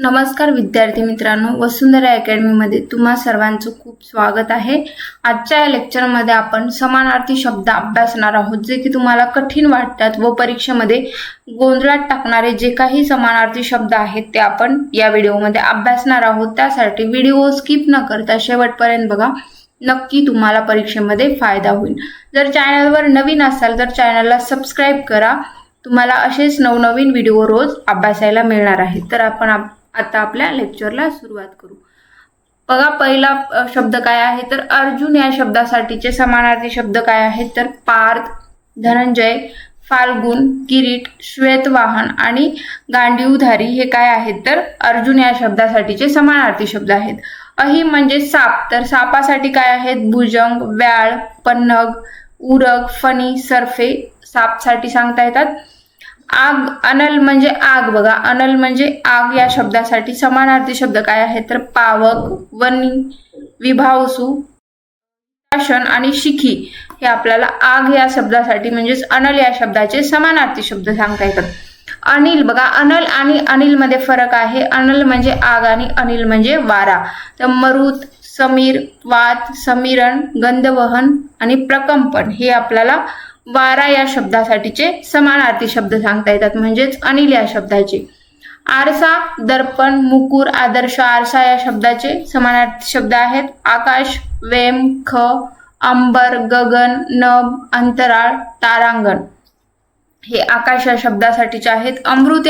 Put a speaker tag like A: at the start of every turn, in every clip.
A: नमस्कार विद्यार्थी मित्रांनो, वसुंधरा अकॅडमीमध्ये तुम्हा सर्वांचं खूप स्वागत आहे। आजच्या या लेक्चरमध्ये आपण समानार्थी शब्द अभ्यासणार आहोत, जे की तुम्हाला कठीण वाटतात व परीक्षेमध्ये गोंधळात टाकणारे जे काही समानार्थी शब्द आहेत ते आपण या व्हिडिओमध्ये अभ्यासणार आहोत। त्यासाठी व्हिडिओ स्किप न करता शेवटपर्यंत बघा, नक्की तुम्हाला परीक्षेमध्ये फायदा होईल। जर चॅनलवर नवीन असाल तर चॅनलला सबस्क्राइब करा, तुम्हाला असेच नवनवीन व्हिडिओ रोज अभ्यासायला मिळणार आहेत। तर आपण आता आपल्या लेक्चरला सुरुवात करू। बघा, पहिला शब्द काय आहे तर अर्जुन या शब्दासाठीचे समानार्थी शब्द काय आहेत तर पार्थ, धनंजय, फाल्गुन, किरीट, श्वेतवाहन आणि गांडीवधारी हे काय आहेत तर अर्जुन या शब्दासाठीचे समानार्थी शब्द आहेत। अही म्हणजे साप, तर सापासाठी काय आहेत भुजंग, व्याळ, पन्नग, उरग, फणी, सरफे सापसाठी सांगता येतात। आग, अनल म्हणजे आग, बघा अनल म्हणजे आग या शब्दासाठी समानार्थी शब्द काय आहेत तर पावक, वनी, विभावसु, शासन आणि शिखी हे आपल्याला आग या शब्दासाठी म्हणजेच अनल या शब्दाचे समानार्थी शब्द सांगता येतात। अनिल, बघा अनल आणि अनिल मध्ये फरक आहे। अनल म्हणजे आग आणि अनिल म्हणजे वारा। तर मरुत, समीर, वात, समीरण, गंधवहन आणि प्रकंपन हे आपल्याला वारा या शब्दासाठीचे समानार्थी शब्द सांगता येतात, म्हणजेच अनिल या शब्दाचे। आरसा, दर्पण, मुकुर, आदर्श, आरसा या शब्दाचे समानार्थी शब्द आहेत। आकाश, वेम, ख, अंबर, गगन, नभ, अंतराळ, तारांगण हे आकाश या शब्दासाठीचे आहेत। अमृत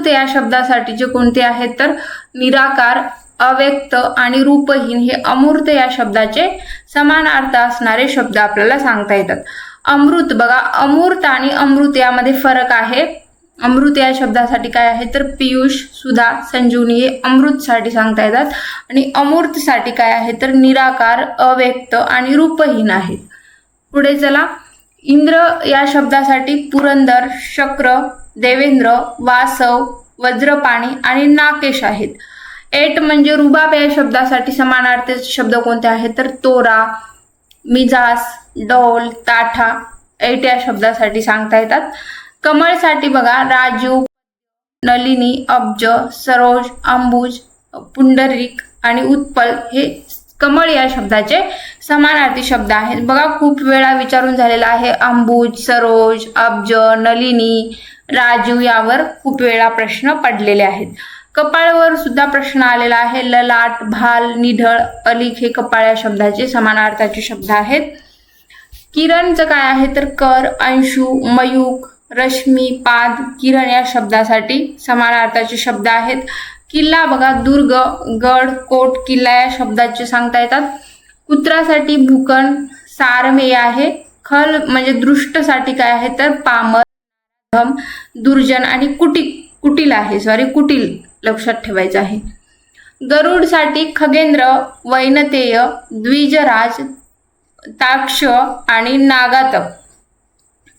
A: या शब्दासाठीचे कोणते आहेत तर निराकार, अव्यक्त आणि रूपहीन हे अमूर्त या शब्दाचे समानार्थ असणारे शब्द आपल्याला सांगता येतात। अमृत, बघा अमूर्त आणि अमृत यामध्ये फरक आहे। अमृत या शब्दासाठी काय आहे तर पियुष, सुधा, संजीवनी हे अमृत साठी सांगता येतात आणि अमूर्त साठी काय आहे तर निराकार, अव्यक्त आणि रूपहीन आहेत। पुढे चला, इंद्र या शब्दासाठी पुरंदर, शक्र, देवेंद्र, वासव, वज्रपाणी आणि नाकेश आहेत। एट म्हणजे रुबाब या शब्दासाठी समानार्थी शब्द कोणते आहेत तर तोरा, मिजास, डौल, ताठा एट या शब्दासाठी सांगता येतात। कमळसाठी बघा राजीव, नलिनी, अब्ज, सरोज, अंबुज, पुंडरीक आणि उत्पल हे कमळ या शब्दाचे समानार्थी शब्द आहेत। बघा, खूप वेळा विचारून झालेला आहे अंबुज, सरोज, अब्ज, नलिनी, राजीव यावर खूप वेळा प्रश्न पडलेले आहेत। कपाळवर सुद्धा प्रश्न आलेला आहे। ललाट, भाल, निढळ, अलिख हे कपाळ या शब्दाचे समानार्थाचे शब्द आहेत। किरणचं काय आहे तर कर, अंशु, मयूक, रश्मी, पाद, किरण या शब्दासाठी समानार्थाचे शब्द आहेत। किल्ला, बघा दुर्ग, गड, कोट, किल्ला या शब्दाचे सांगता येतात। कुत्रासाठी भूकण, सारमे आहे। खल म्हणजे दृष्टसाठी काय आहे तर पामर, दुर्जन आणि कुटील आहे, कुटील लक्षात ठेवायचं आहे। गरुडसाठी खगेंद्र, वैनतेय, द्विजराज, ताक्ष आणि नागातक।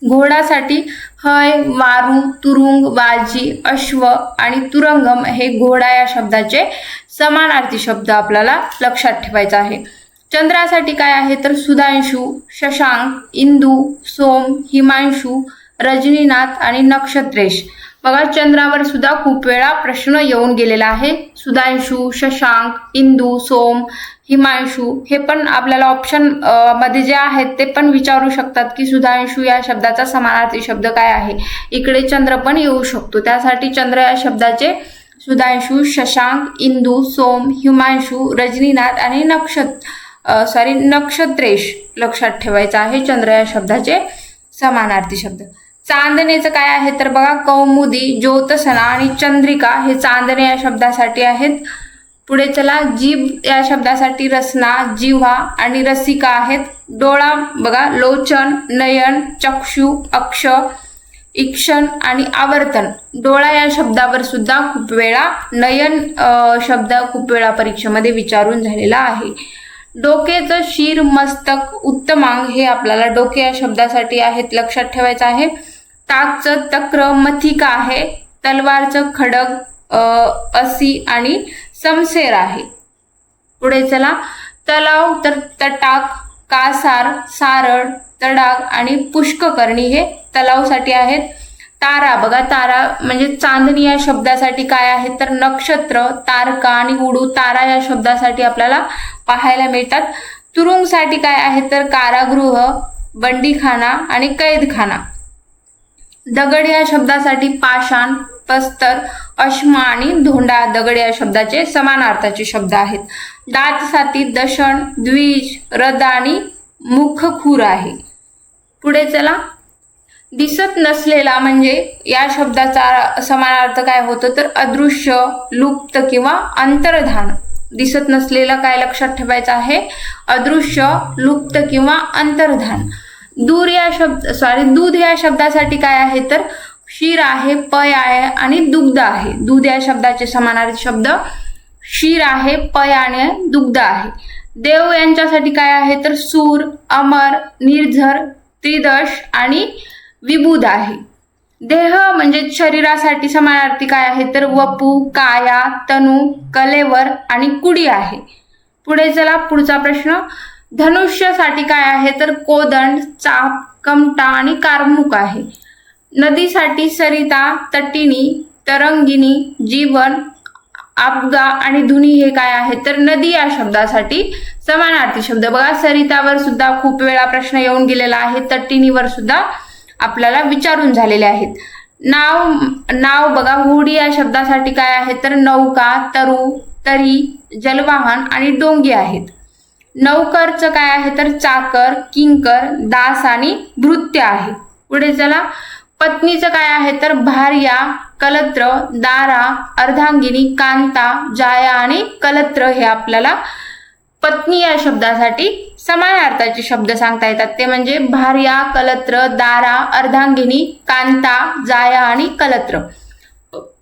A: घोडासाठी हय, वारू, तुरुंग, वाजी, अश्व आणि तुरंगम हे घोडा या शब्दाचे समानार्थी शब्द आपल्याला लक्षात ठेवायचा आहे। चंद्रासाठी काय आहे तर सुधांशु, शशांक, इंदू, सोम, हिमांशु, रजनीनाथ आणि नक्षत्रेश। बघा, चंद्रावर सुद्धा खूप वेळा प्रश्न येऊन गेलेला आहे। सुधांशु, शशांक, इंदू, सोम, हिमांशु हे पण आपल्याला ऑप्शन मध्ये जे आहेत ते पण विचारू शकतात की सुधांशु या शब्दाचा समानार्थी शब्द काय आहे। इकडे चंद्र पण येऊ शकतो, त्यासाठी चंद्र या शब्दाचे सुधांशु, शशांक, इंदू, सोम, हिमांशु, रजनीनाथ आणि नक्षत्रेश लक्षात ठेवायचं आहे चंद्र या शब्दाचे समानार्थी शब्द। चांदणेचं काय आहे तर बघा कौमुदी, ज्योतसना आणि चंद्रिका हे चांदणे या शब्दासाठी आहेत। पुढे चला, जीभ या शब्दासाठी रसना, जिव्हा आणि रसिका आहेत। डोळा, बघा लोचन, नयन, चक्षु, अक्ष, इक्षण आणि आवर्तन। डोळा या शब्दावर सुद्धा खूप वेळा नयन शब्द खूप वेळा परीक्षेमध्ये विचारून झालेला आहे। डोकेचं शिर, मस्तक, उत्तमांग हे आपल्याला डोके या शब्दासाठी आहेत, लक्षात ठेवायचं आहे। टाकचं तक्र, मथिका आहे। तलवारचं खडग, असी आणि समसेर आहे। पुढे चला, तलाव तर तटाक, कासार, सारड, तडाग आणि पुष्ककर्णी हे तलावसाठी आहेत। तारा बघा, तारा म्हणजे चांदणी या शब्दासाठी काय आहे तर नक्षत्र, तारका आणि उडू तारा या शब्दासाठी आपल्याला पाहायला मिळतात. तुरुंगसाठी काय आहे तर कारागृह, बंदीखाना आणि कैदखाना. दगड या शब्दासाठी पाषाण, पस्तर, अश्म आणि धोंडा दगड या शब्दाचे समानार्थाचे शब्द आहेत. दातसाठी दशण, द्विज, रद आणि मुखखूर आहे. पुढे चला. दिसत नसलेला म्हणजे या शब्दाचा समानार्थ काय होतो तर अदृश्य, लुप्त किंवा अंतर्धान. दिसत नसलेला काय लक्षात ठेवायचं आहे, अदृश्य, लुप्त किंवा अंतर्धान. दूध या शब्दासाठी काय आहे तर क्षीर आहे, पय आहे आणि दुग्ध आहे. दूध या शब्दाचे समानार्थी शब्द क्षीर आहे, पय आणि दुग्ध आहे. देव यांच्यासाठी काय आहे तर सूर, अमर, निर्झर, त्रिदश आणि विबुध आहे. देह म्हणजे शरीरासाठी समानार्थी काय आहे तर वपू, काया, तनू, कलेवर आणि कुडी आहे. पुढे चला, पुढचा प्रश्न. धनुष्यसाठी काय आहे तर कोदंड, चाप, कमटा आणि कारमुक आहे. नदीसाठी सरिता, तटिनी, तरंगिणी, जीवन, आपगा आणि धुनी हे काय आहे तर नदी या शब्दासाठी समानार्थी शब्द. बघा, सरितावर सुद्धा खूप वेळा प्रश्न येऊन गेलेला आहे, तटिनीवर सुद्धा आपल्याला विचारून झालेले आहेत. नाव बघा, होडी या शब्दासाठी काय आहे तर नौका, तरू, तरी, जलवाहन आणि डोंगी आहेत. नौकरचं काय आहे तर चाकर, किंकर, दास आणि भृत्य आहे. पुढे चला. पत्नीचं काय आहे तर भार्या, कलत्र, दारा, अर्धांगिनी, कांता, जाया आणि कलत्र हे आपल्याला पत्नी या शब्दासाठी समानार्थाचे शब्द सांगता येतात. ते म्हणजे भार्या, कलत्र, दारा, अर्धांगिनी, कांता, जाया आणि कलत्र.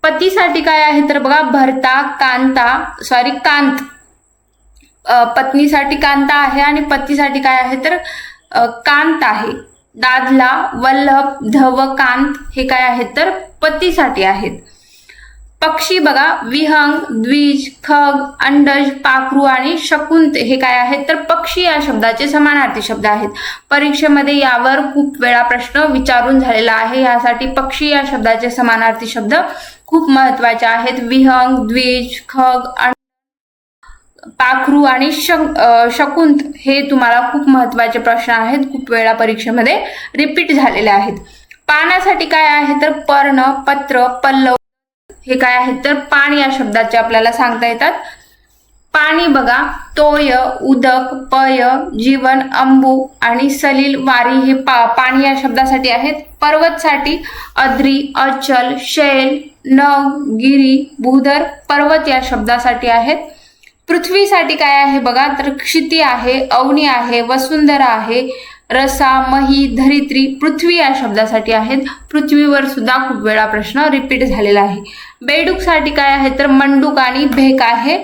A: पतीसाठी काय आहे तर बघा भरता, कांत. पत्नीसाठी कांता आहे आणि पतीसाठी काय आहे तर कांत आहे. दादला, वल्लभ, धव, कांत हे काय आहेत तर पतीसाठी आहेत. पक्षी बघा, विहंग, द्विज, खग, अंडज, पाखरू आणि शकुंत हे काय आहेत तर पक्षी या शब्दाचे समानार्थी शब्द आहेत. परीक्षेमध्ये यावर खूप वेळा प्रश्न विचारून झालेला आहे. यासाठी पक्षी या शब्दाचे समानार्थी शब्द खूप महत्वाचे आहेत. विहंग, द्विज, खग, पाखरू आणि शकुंत हे तुम्हाला खूप महत्वाचे प्रश्न आहेत, खूप वेळा परीक्षेमध्ये रिपीट झालेले आहेत. पाण्यासाठी काय आहे तर पर्ण, पत्र, पल्लव हे काय आहेत तर पाणी या शब्दाचे आपल्याला सांगता येतात. पाणी बघा, तोय, उदक, पय, जीवन, अंबू आणि सलील, वारी हे पाणी या शब्दासाठी आहेत. पर्वतसाठी अद्री, अचल, शैल, नग, गिरी, भूधर, पर्वत या शब्दासाठी आहेत. पृथ्वीसाठी काय आहे बघा तर क्षिती आहे, अवनी आहे, वसुंधरा आहे, रसा, मही, धरित्री पृथ्वी या शब्दासाठी आहेत. पृथ्वीवर सुद्धा खूप वेळा प्रश्न रिपीट झालेला आहे. बेडूकसाठी काय आहे तर मंडूक आणि भेक आहे.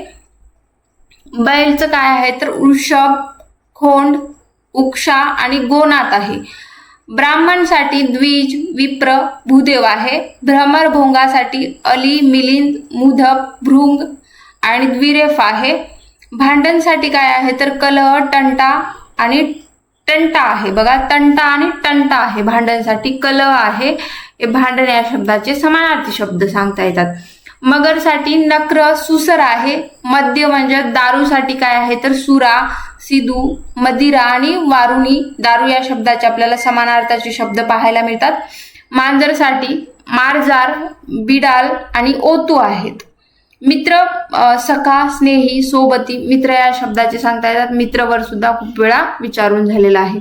A: बैलचं काय आहे तर वृषभ, खोंड, उक्षा आणि गोनात आहे. ब्राह्मणसाठी द्विज, विप्र, भूदेव आहे. भ्रमरभोंगासाठी अली, मिलिंद, मुधप, भृंग आणि द्विरेफ आहे. भांडणसाठी काय आहे तर कलह, टंटा आणि टंटा आहे. बघा, तंटा आणि टंटा आहे. भांडणसाठी कलह आहे. हे भांडण या शब्दाचे समानार्थी शब्द सांगता येतात. मगरसाठी नक्र, सुसर आहे. मद्य म्हणजे दारूसाठी काय आहे तर सुरा, सिधू, मदिरा आणि वारुणी दारू या शब्दाचे आपल्याला समानार्थाचे शब्द पाहायला मिळतात. मांजरसाठी मार्जार, बिडाल आणि ओतू आहेत. मित्र, सखा, स्नेही, सोबती मित्र या शब्दाचे सांगता येतात. मित्रवर सुद्धा खूप वेळा विचारून झालेला आहे.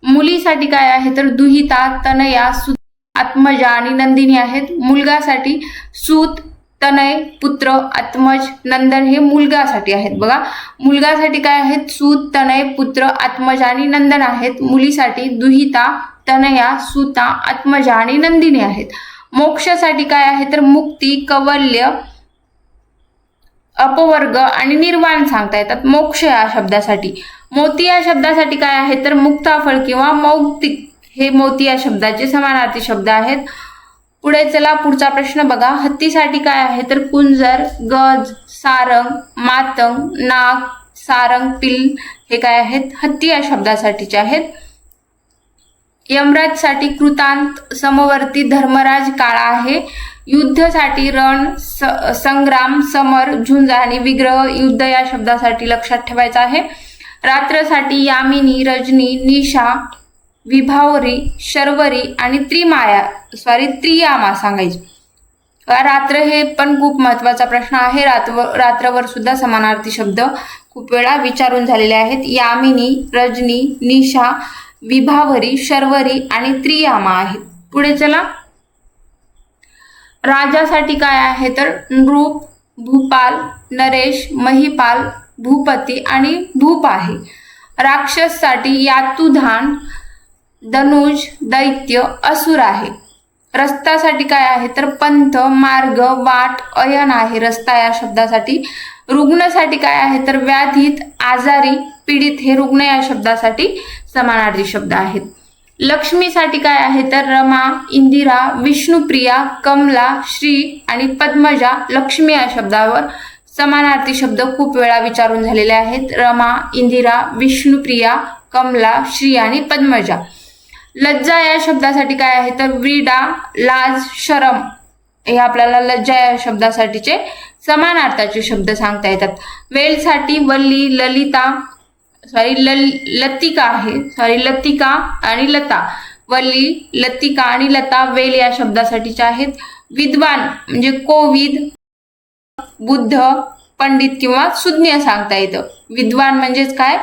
A: मुलीसाठी काय आहे तर दुहिता, तनया, सुत, आत्मजा आणि नंदिनी आहेत. मुलगासाठी सूत, तनय, पुत्र, आत्मज, नंदन हे मुलगासाठी आहेत. बघा, मुलगासाठी काय आहेत सूत, तनय, पुत्र, आत्मज आणि नंदन आहेत. मुलीसाठी दुहिता, तनया, सुता, आत्मजा आणि नंदिनी आहेत. मोक्षासाठी काय आहे तर मुक्ती, कवल्य, अपवर्ग आणि निर्वाण सांगता येतात मोक्ष या शब्दासाठी. मोती या शब्दासाठी काय आहे तर मुक्ताफळ किंवा मौक्तिक हे मोती या शब्दाचे समानार्थी शब्द आहेत. पुढे चला, पुढचा प्रश्न बघा. हत्तीसाठी काय आहे तर कुंजर, गज, सारंग, मातंग, नाग, सारंग, पिल हे काय आहेत हत्ती या शब्दासाठीचे आहेत. यमराजसाठी कृतांत समवर्ती धर्मराज काळा आहे. युद्धसाठी रण, संग्राम, समर, झुंज आणि विग्रह, युद्ध या शब्दासाठी लक्षात ठेवायचं आहे. रात्रसाठी यामिनी, रजनी, निशा, विभावरी, शर्वरी आणि त्रियामा सांगायची. रात्र हे पण खूप महत्वाचा प्रश्न आहे. रात्रवर सुद्धा समानार्थी शब्द खूप वेळा विचारून झालेले आहेत. यामिनी, रजनी, निशा, विभावरी, शर्वरी आणि त्रियामा आहेत. पुढे चला. राजासाठी काय आहे तर नृप, भूपाल, नरेश, महिपाल, भूपती आणि भूप आहे. राक्षससाठी यातुधान, धनुज, दैत्य, असुर आहे. रस्त्यासाठी काय आहे तर पंथ, मार्ग, वाट, अयन आहे रस्ता या शब्दासाठी. रुग्णसाठी काय आहे तर व्याधीत, आजारी, पीडित हे रुग्ण या शब्दासाठी समानार्थी शब्द आहेत. लक्ष्मीसाठी काय आहे तर रमा, इंदिरा, विष्णुप्रिया, कमला, श्री आणि पद्मजा. लक्ष्मी या शब्दावर समानार्थी शब्द खूप वेळा विचारून झालेले आहेत. रमा, इंदिरा, विष्णुप्रिया, कमला, श्री आणि पद्मजा. लज्जा या शब्दासाठी काय आहे तर व्रीडा, लाज, शरम हे आपल्याला लज्जा या शब्दासाठीचे समानार्थाचे शब्द सांगता येतात. वेलसाठी वल्ली, ललिता, लतिका आहे. लतिका आणि लता. वल्ली, लतिका आणि लता वेल या शब्दासाठीचे आहेत. विद्वान म्हणजे कोविद, बुद्ध, पंडित किंवा सुज्ञ सांगता येतं. विद्वान म्हणजेच काय,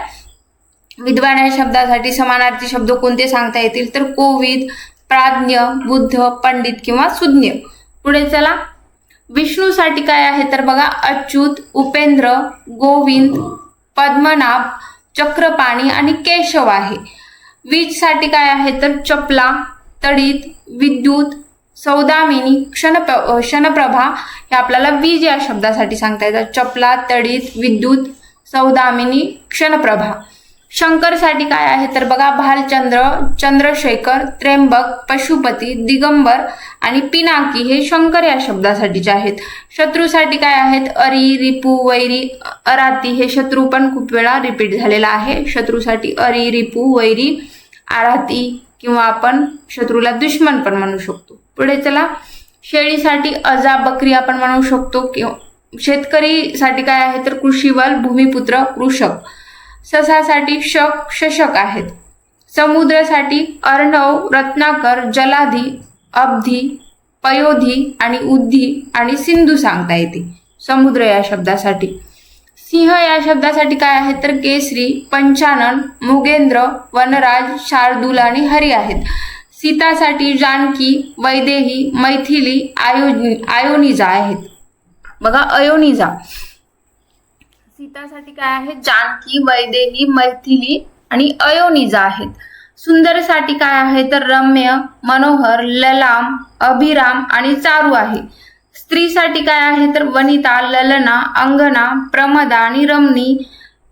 A: विद्वान या शब्दासाठी समानार्थी शब्द कोणते सांगता येतील तर कोविद, प्राज्ञ, बुद्ध, पंडित किंवा सुज्ञ. पुढे चला. विष्णूसाठी काय आहे तर बघा अच्युत, उपेंद्र, गोविंद, पद्मनाभ, चक्रपाणी आणि केशव आहे. वीजसाठी काय आहे तर चपला, तडित, विद्युत, सौदामिनी, क्षणप्रभा हे आपल्याला वीज या शब्दासाठी सांगता येतात. चपला, तडित, विद्युत, सौदामिनी, क्षणप्रभा. शंकरसाठी काय आहे तर बघा भालचंद्र, चंद्रशेखर, त्र्यंबक, पशुपती, दिगंबर आणि पिनाकी हे शंकर या शब्दासाठीचे आहेत. शत्रूसाठी काय आहेत अरी, रिपू, वैरी, अराती हे शत्रू पण खूप वेळा रिपीट झालेला आहे. शत्रूसाठी अरी, रिपू, वैरी, आराती किंवा आपण शत्रूला दुश्मन पण म्हणू शकतो. पुढे चला. शेळीसाठी अजा, बकरी आपण म्हणू शकतो. शेतकरीसाठी काय आहे तर कृषीवल, भूमिपुत्र, कृषक. ससासाठी शक, शशक आहेत. समुद्रासाठी अर्णव, रत्नाकर, जलाधी, अब्धी, पयोधी आणि उद्धी आणि सिंधू सांगता येते समुद्र या शब्दासाठी. सिंह या शब्दासाठी काय आहे तर केसरी, पंचानन, मुगेंद्र, वनराज, शार्दूल आणि हरी आहेत. सीतासाठी जानकी, वैदेही, मैथिली, आयोनिजा आहेत. बघा अयोनिजा. सीतासाठी काय आहे जानकी, वैदेही, मैथिली आणि अयोनिजा आहेत. सुंदरसाठी काय आहे तर रम्य, मनोहर, ललाम, अभिराम आणि चारू आहे. स्त्रीसाठी काय आहे तर वनिता, ललना, अंगना, प्रमदा आणि रमणी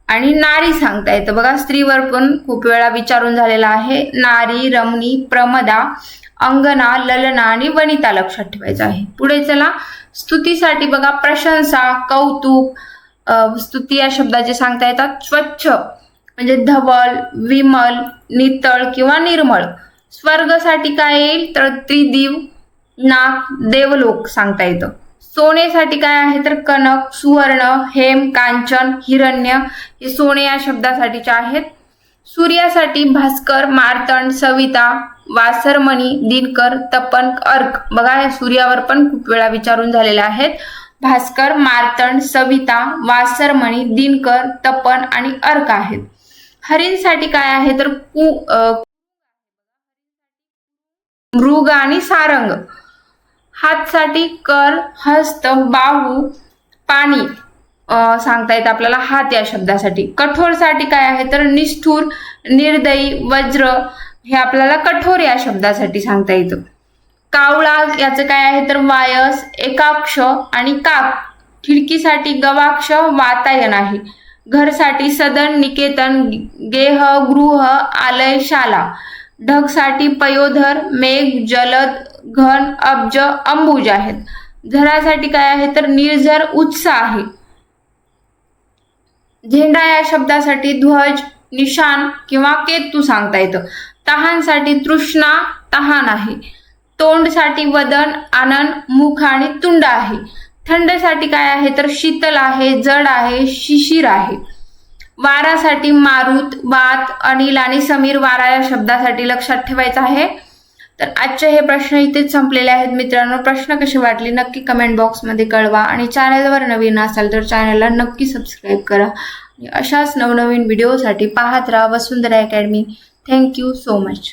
A: आणि नारी सांगता येतं. बघा स्त्रीवर पण खूप वेळा विचारून झालेला आहे. नारी, रमणी, प्रमदा, अंगना, ललना आणि वनिता लक्षात ठेवायचं आहे. पुढे चला. स्तुतीसाठी बघा प्रशंसा, कौतुक, स्तुती या शब्दाचे सांगता येतात. स्वच्छ म्हणजे धवल, विमल, नितळ किंवा निर्मळ. स्वर्गसाठी काय येईल तर त्रिदिव, नाग, देवलोक सांगता येतं. सोनेसाठी काय आहे तर कनक, सुवर्ण, हेम, कांचन, हिरण्य हे सोने या शब्दासाठीचे आहेत. सूर्यासाठी भास्कर, मार्तंड, सविता, वासरमणी, दिनकर, तपन, अर्क. बघा या सूर्यावर पण खूप वेळा विचारून झालेले आहेत. भास्कर, मार्तंड, सविता, वासरमणी, दिनकर, तपन आणि अर्क आहेत. हरींसाठी काय आहे तर मृग आणि सारंग. हातसाठी कर, हस्त, बाहू, पाणी सांगता येतं आपल्याला हात या शब्दासाठी. कठोरसाठी काय आहे तर निष्ठुर, निर्दयी, वज्र हे आपल्याला कठोर या शब्दासाठी सांगता येतं. कावळा याचं काय आहे तर वायस, एकाक्ष आणि काक. खिडकीसाठी गवाक्ष, वातायन आहे. घरसाठी सदन, निकेतन, गेह, गृह, आलय, शाला. ढगसाठी पयोधर, मेघ, जलद, घन, अब्ज, अंबुज आहेत. झरासाठी काय आहे तर निर्झर, उत्साह आहे. झेंडा या शब्दासाठी ध्वज, निशाण किंवा केतू सांगता येतं. तहानसाठी तृष्णा तहान आहे. तोंडसाठी वदन आनन मुख आणि तुंड आहे. थंडसाठी काय आहे तर शीतल आहे, जड आहे, शिशिर आहे. वारासाठी मारुत, वात, अनिल आणि समीर. वारा या शब्दासाठी लक्षात ठेवायचं आहे. तर आजचे हे प्रश्न इथेच संपलेले आहेत मित्रांनो. प्रश्न कसे वाटले नक्की कमेंट बॉक्समध्ये कळवा आणि चॅनलवर नवीन असाल तर चॅनलला नक्की सबस्क्राईब करा. अशाच नवनवीन व्हिडिओसाठी पाहत राहा वसुंधरा अकॅडमी. Thank you so much.